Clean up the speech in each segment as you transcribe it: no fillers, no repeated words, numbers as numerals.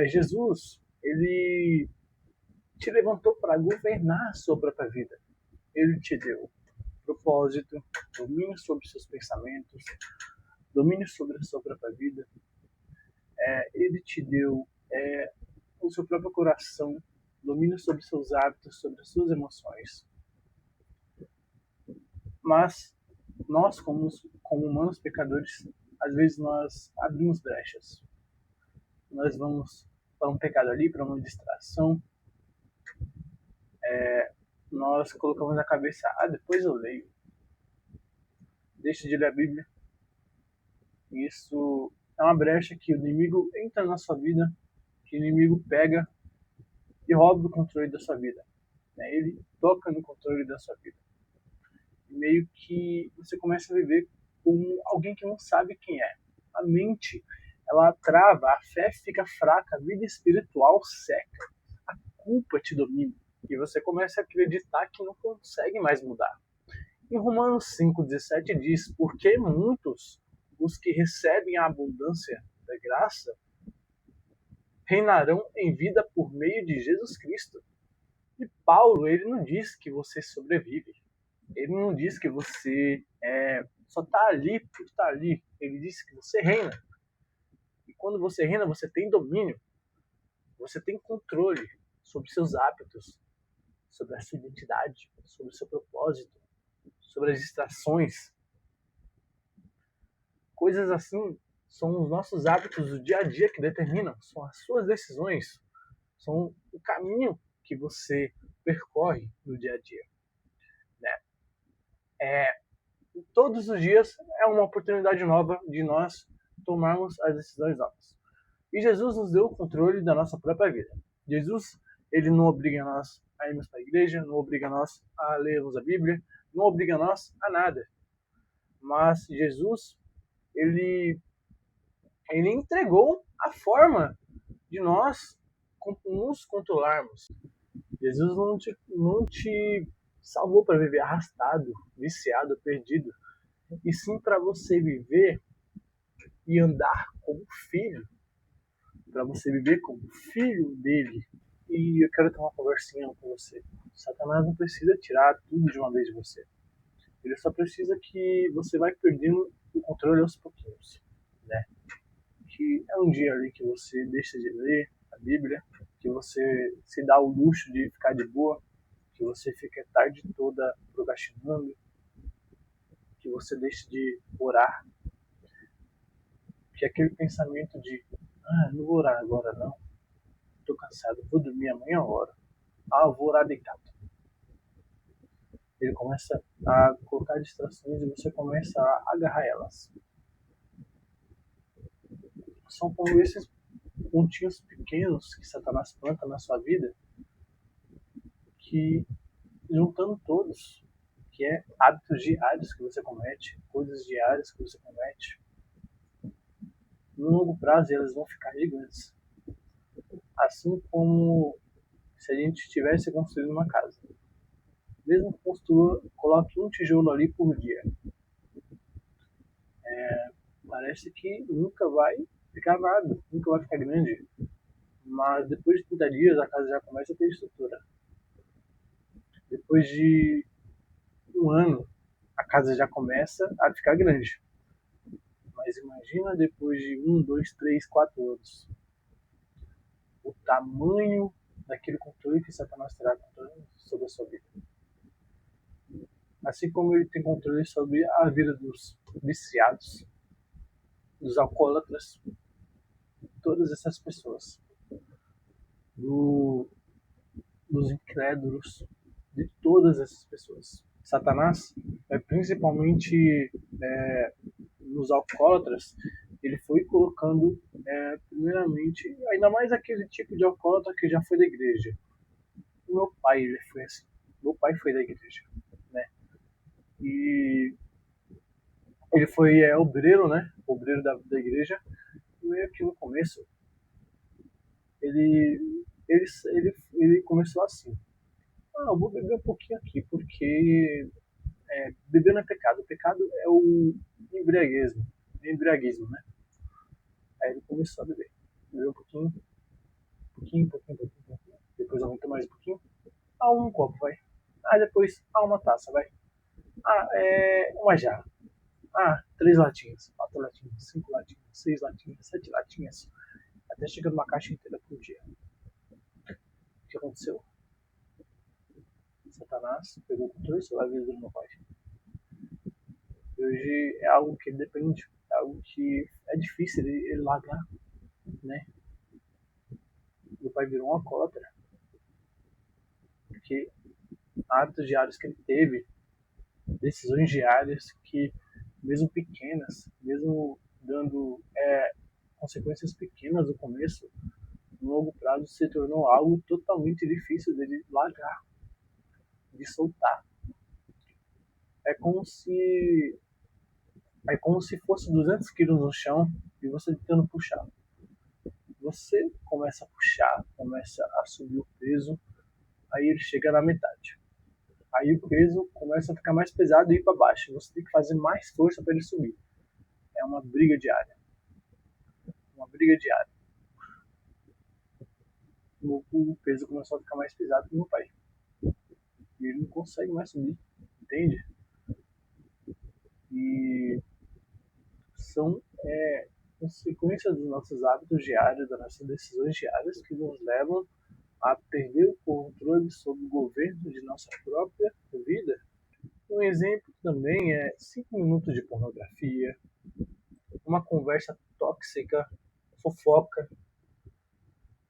Jesus, ele te levantou para governar a sua própria vida. Ele te deu propósito, domínio sobre seus pensamentos, domínio sobre a sua própria vida. Ele te deu o seu próprio coração, domínio sobre seus hábitos, sobre as suas emoções. Mas nós, como humanos pecadores, às vezes nós abrimos brechas. Nós vamos para um pecado ali, para uma distração. Nós colocamos na cabeça, depois eu leio. Deixa de ler a Bíblia. Isso é uma brecha que o inimigo entra na sua vida, que o inimigo pega e rouba o controle da sua vida. Ele toca no controle da sua vida. E meio que você começa a viver como alguém que não sabe quem é. A mente, ela trava, a fé fica fraca, a vida espiritual seca, a culpa te domina. E você começa a acreditar que não consegue mais mudar. Em Romanos 5,17 diz, porque muitos, os que recebem a abundância da graça, reinarão em vida por meio de Jesus Cristo. E Paulo, ele não diz que você sobrevive. Ele não diz que você só está ali por estar ali. Ele diz que você reina. E quando você reina, você tem domínio. Você tem controle sobre seus hábitos, sobre a sua identidade, sobre o seu propósito, sobre as distrações. Coisas assim são os nossos hábitos do dia a dia que determinam, são as suas decisões, são o caminho que você percorre no dia a dia. Todos os dias é uma oportunidade nova de nós tomarmos as decisões novas. E Jesus nos deu o controle da nossa própria vida. Jesus, ele não obriga nós a irmos para a igreja, não obriga nós a lermos a Bíblia, não obriga nós a nada. Mas Jesus, ele entregou a forma de nós nos controlarmos. Jesus não te salvou para viver arrastado, viciado, perdido, e sim para você viver e andar como filho, para você viver como filho dele. E eu quero ter uma conversinha com você. Satanás não precisa tirar tudo de uma vez de você. Ele só precisa que você vai perdendo o controle aos pouquinhos, né? Que é um dia ali que você deixa de ler a Bíblia, que você se dá o luxo de ficar de boa, que você fica a tarde toda procrastinando, que você deixa de orar, que aquele pensamento de não vou orar agora não, tô cansado, vou dormir amanhã eu oro, eu vou orar deitado. Ele começa a colocar distrações e você começa a agarrar elas. São como esses pontinhos pequenos que Satanás planta na sua vida, que juntando todos, que é hábitos diários que você comete, coisas diárias que você comete, no longo prazo elas vão ficar gigantes. Assim como se a gente estivesse construindo uma casa. Mesmo que construa, coloque um tijolo ali por dia. Parece que nunca vai ficar nada, nunca vai ficar grande. Mas depois de 30 dias a casa já começa a ter estrutura. Depois de um ano a casa já começa a ficar grande. Mas imagina depois de 1, 2, 3, 4 anos. O tamanho daquele controle que Satanás terá sobre a sua vida. Assim como ele tem controle sobre a vida dos viciados, dos alcoólatras, todas essas pessoas, dos incrédulos, de todas essas pessoas. Satanás, principalmente nos alcoólatras, ele foi colocando, primeiramente, ainda mais aquele tipo de alcoólatra que já foi da igreja. O meu pai, ele foi assim. Meu pai foi da igreja, né? E ele foi obreiro, né? Obreiro da igreja. E meio que no começo, ele começou assim. Eu vou beber um pouquinho aqui, porque beber não é pecado. O pecado é o embriaguismo, né? Aí ele começou a beber um pouquinho. um copo, vai. Depois, uma taça, vai. Uma jarra. 3 latinhas, 4 latinhas, 5 latinhas, 6 latinhas, 7 latinhas. Até chegando uma caixa inteira por dia. O que aconteceu? Satanás pegou o controle da sua vida do meu pai. E hoje é algo que ele depende, é algo que é difícil ele largar, né? Meu pai virou um alcoólatra. Porque hábitos diários que ele teve, decisões diárias que, mesmo pequenas, mesmo dando consequências pequenas no começo, no longo prazo se tornou algo totalmente difícil dele largar, de soltar. É como se fosse 200 quilos no chão e você tentando puxar. Você começa a puxar, começa a subir o peso, aí ele chega na metade. Aí o peso começa a ficar mais pesado e ir para baixo. Você tem que fazer mais força para ele subir. É uma briga diária. Uma briga diária. O peso começou a ficar mais pesado que meu pai. E ele não consegue mais subir. Entende? E são consequências dos nossos hábitos diários, das nossas decisões diárias que nos levam a perder o controle sobre o governo de nossa própria vida. Um exemplo também é 5 minutos de pornografia, uma conversa tóxica, fofoca,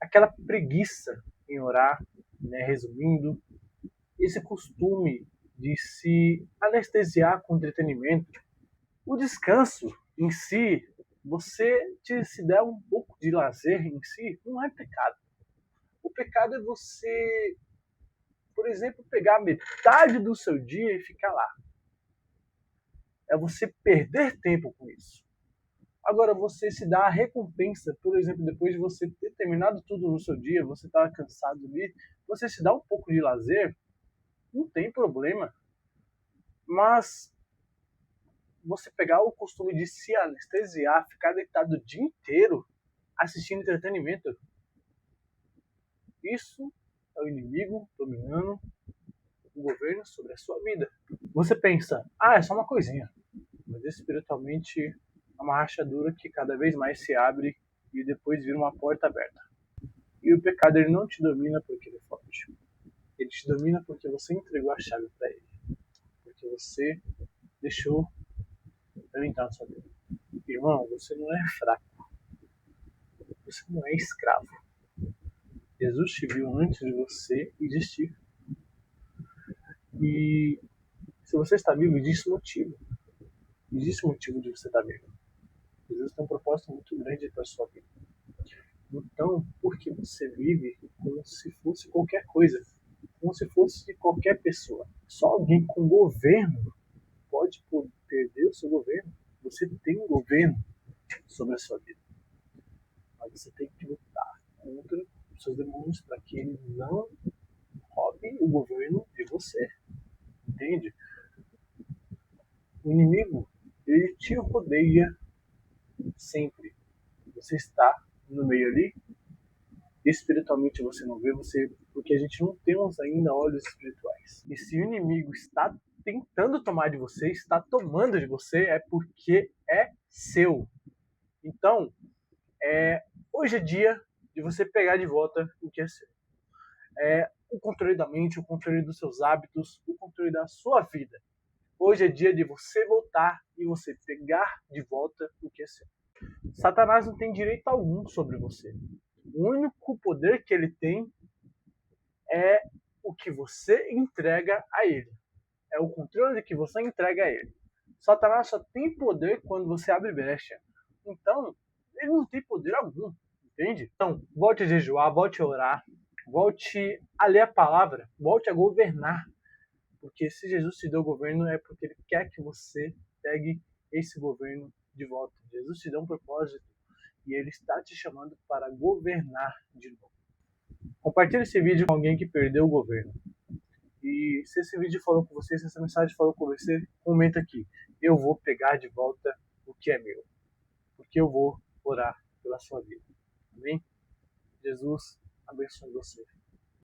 aquela preguiça em orar, né, resumindo, esse costume de se anestesiar com entretenimento. O descanso em si, se der um pouco de lazer em si, não é pecado. O pecado é você, por exemplo, pegar metade do seu dia e ficar lá. É você perder tempo com isso. Agora, você se dá a recompensa, por exemplo, depois de você ter terminado tudo no seu dia, você está cansado ali, você se dá um pouco de lazer, não tem problema. Mas você pegar o costume de se anestesiar, ficar deitado o dia inteiro assistindo entretenimento, isso é o inimigo dominando o governo sobre a sua vida. Você pensa, é só uma coisinha, mas espiritualmente é uma rachadura que cada vez mais se abre e depois vira uma porta aberta. E o pecado ele não te domina porque ele é forte. Ele te domina porque você entregou a chave para ele. Porque você deixou ele entrar na sua vida. Irmão, você não é fraco. Você não é escravo. Jesus te viu antes de você existir. E se você está vivo, existe motivo. Existe motivo de você estar vivo. Jesus tem um propósito muito grande para a sua vida. Então, por que você vive como se fosse qualquer coisa? Como se fosse qualquer pessoa? Só alguém com governo pode perder o seu governo. Você tem um governo sobre a sua vida. Mas você tem que lutar contra os seus demônios para que eles não roubem o governo de você. Entende? O inimigo, ele te rodeia sempre. Você está no meio ali, espiritualmente você não vê, porque a gente não temos ainda olhos espirituais. E se o inimigo está tentando tomar de você, está tomando de você, é porque é seu. Então, hoje é dia de você pegar de volta o que é seu. O controle da mente, o controle dos seus hábitos, o controle da sua vida. Hoje é dia de você voltar e você pegar de volta o que é seu. Satanás não tem direito algum sobre você. O único poder que ele tem é o que você entrega a ele. É o controle que você entrega a ele. Satanás só tem poder quando você abre brecha. Então, ele não tem poder algum, entende? Então, volte a jejuar, volte a orar, volte a ler a palavra, volte a governar. Porque se Jesus te deu o governo, é porque ele quer que você pegue esse governo de volta. Jesus te deu um propósito e ele está te chamando para governar de novo. Compartilhe esse vídeo com alguém que perdeu o governo. E se esse vídeo falou com você, se essa mensagem falou com você, comenta aqui. Eu vou pegar de volta o que é meu. Porque eu vou orar pela sua vida. Amém? Jesus abençoe você.